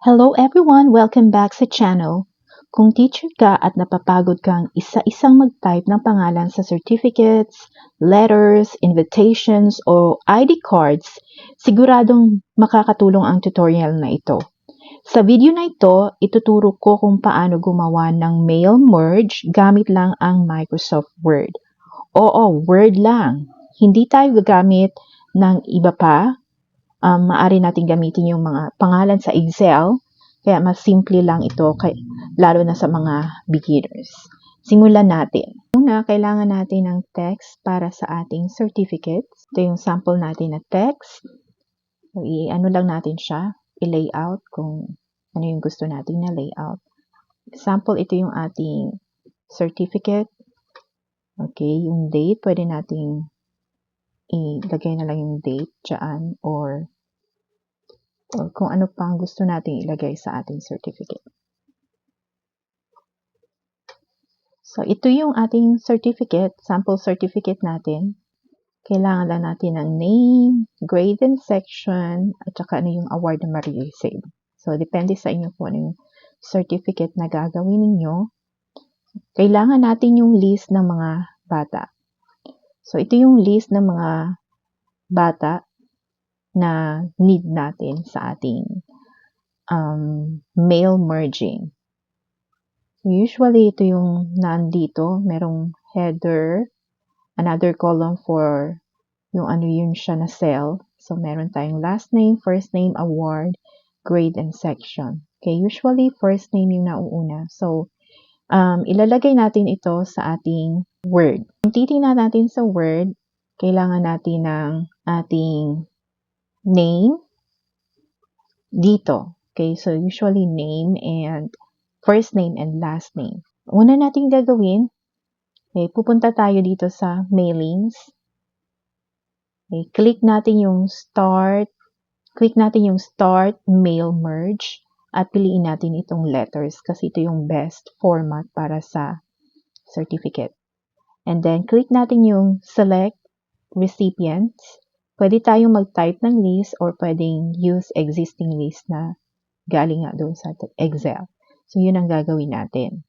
Hello everyone! Welcome back sa channel. Kung teacher ka at napapagod kang isa-isang mag-type ng pangalan sa certificates, letters, invitations, o ID cards, siguradong makakatulong ang tutorial na ito. Sa video na ito, ituturo ko kung paano gumawa ng mail merge gamit lang ang Microsoft Word. Oo, Word lang. Hindi tayo gagamit ng iba pa. Maaari natin gamitin yung mga pangalan sa Excel, kaya mas simple lang ito, lalo na sa mga beginners. Simulan natin. Una, kailangan natin ng text para sa ating certificates. Ito yung sample natin na text. So, i-ano lang natin siya, i-layout kung ano yung gusto natin na layout. Example, ito yung ating certificate. Okay, yung date, pwede nating ilagay na lang yung date dyan, or kung ano pang gusto natin ilagay sa ating certificate. So, ito yung ating certificate, sample certificate natin. Kailangan lang natin ng name, grade and section, at saka ano yung award na ma-receive. So, depende sa inyo kung ano yung certificate na gagawin ninyo. Kailangan natin yung list ng mga bata. So, ito yung list ng mga bata na need natin sa ating mail merging. So, usually, ito yung nandito. Merong header, another column for yung ano yun siya na cell. So, meron tayong last name, first name, award, grade, and section. Okay, usually, first name yung nauuna. So, ilalagay natin ito sa ating Word. Kung titingnan natin sa Word, kailangan natin ng ating name dito. Okay, so usually name and first name and last name. Una nating gagawin, okay, pupunta tayo dito sa mailings. Okay, click natin yung start mail merge at piliin natin itong letters kasi ito yung best format para sa certificate. And then click natin yung select recipients. Pwede tayong mag-type ng list or pwedeng use existing list na galing nga doon sa Excel. So, yun ang gagawin natin.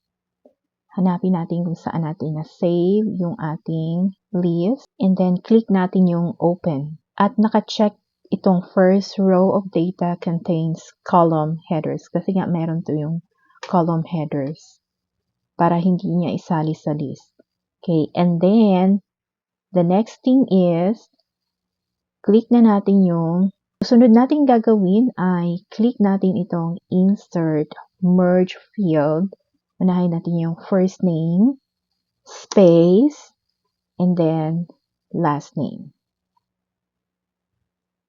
Hanapin natin kung saan natin na-save yung ating list. And then, click natin yung open. At naka-check itong first row of data contains column headers. Kasi nga meron to yung column headers para hindi niya isali sa list. Okay, and then, the next thing is, click na natin yung sunod natin gagawin ay click natin itong insert merge field. Unahin natin yung first name, space, and then last name.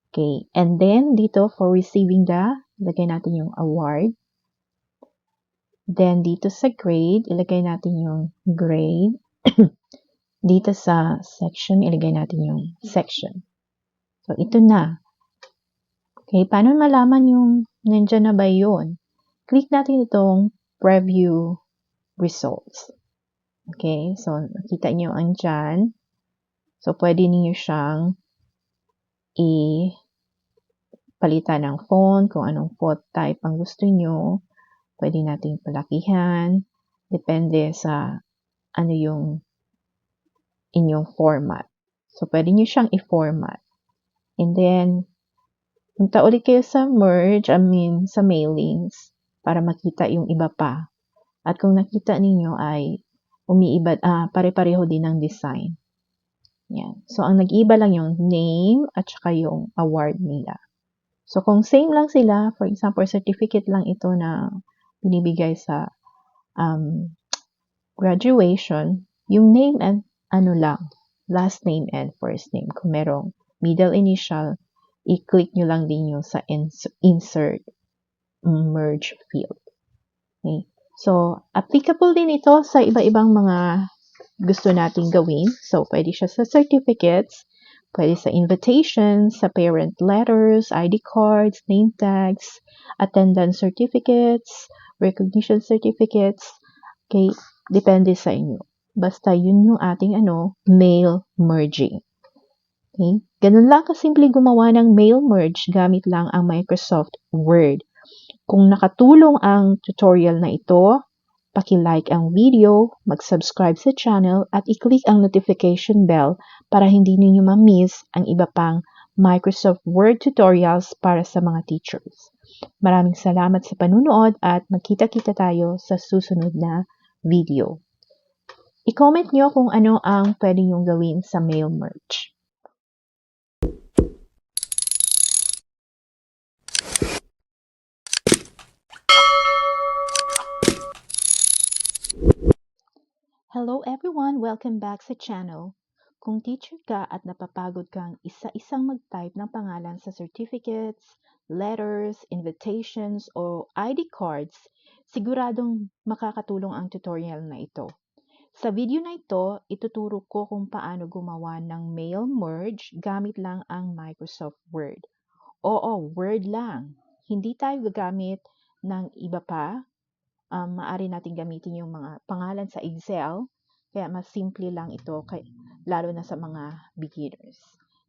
Okay, and then dito for receiving ilagay natin yung award. Then dito sa grade, ilagay natin yung grade. Dito sa section, ilagay natin yung section. So, ito na. Okay, paano malaman yung nandyan na ba yun? Click natin itong preview results. Okay, so nakita nyo andyan. So, pwede niyo siyang palitan ng font, kung anong font type ang gusto nyo. Pwede nating palakihan. Depende sa ano yung inyong format. So, pwede nyo siyang i-format. And then, punta ulit kayo sa merge, sa mailings, para makita yung iba pa. At kung nakita ninyo ay pare-pareho din ng design. Yan. So, ang nag-iba lang yung name at saka yung award nila. So, kung same lang sila, for example, certificate lang ito na binibigay sa graduation, yung name and last name and first name. Kung merong middle initial, i-click nyo lang din yung sa insert merge field. Okay. So, applicable din ito sa iba-ibang mga gusto nating gawin. So, pwede siya sa certificates, pwede sa invitations, sa parent letters, ID cards, name tags, attendance certificates, recognition certificates. Okay, depende sa inyo. Basta yun yung ating mail merging. Okay? Ganun lang kasimple gumawa ng mail merge gamit lang ang Microsoft Word. Kung nakatulong ang tutorial na ito, paki-like ang video, mag-subscribe sa channel at i-click ang notification bell para hindi ninyo ma-miss ang iba pang Microsoft Word tutorials para sa mga teachers. Maraming salamat sa panunood at magkita-kita tayo sa susunod na video. I-comment nyo kung ano ang pwede nyong gawin sa mail merge. Hello everyone! Welcome back sa channel. Kung teacher ka at napapagod kang isa-isang mag-type ng pangalan sa certificates, letters, invitations, o ID cards, siguradong makakatulong ang tutorial na ito. Sa video na ito, ituturo ko kung paano gumawa ng mail merge gamit lang ang Microsoft Word. Oo, Word lang. Hindi tayo gagamit ng iba pa. Maaari natin gamitin yung mga pangalan sa Excel. Kaya mas simple lang ito, lalo na sa mga beginners.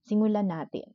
Simulan natin.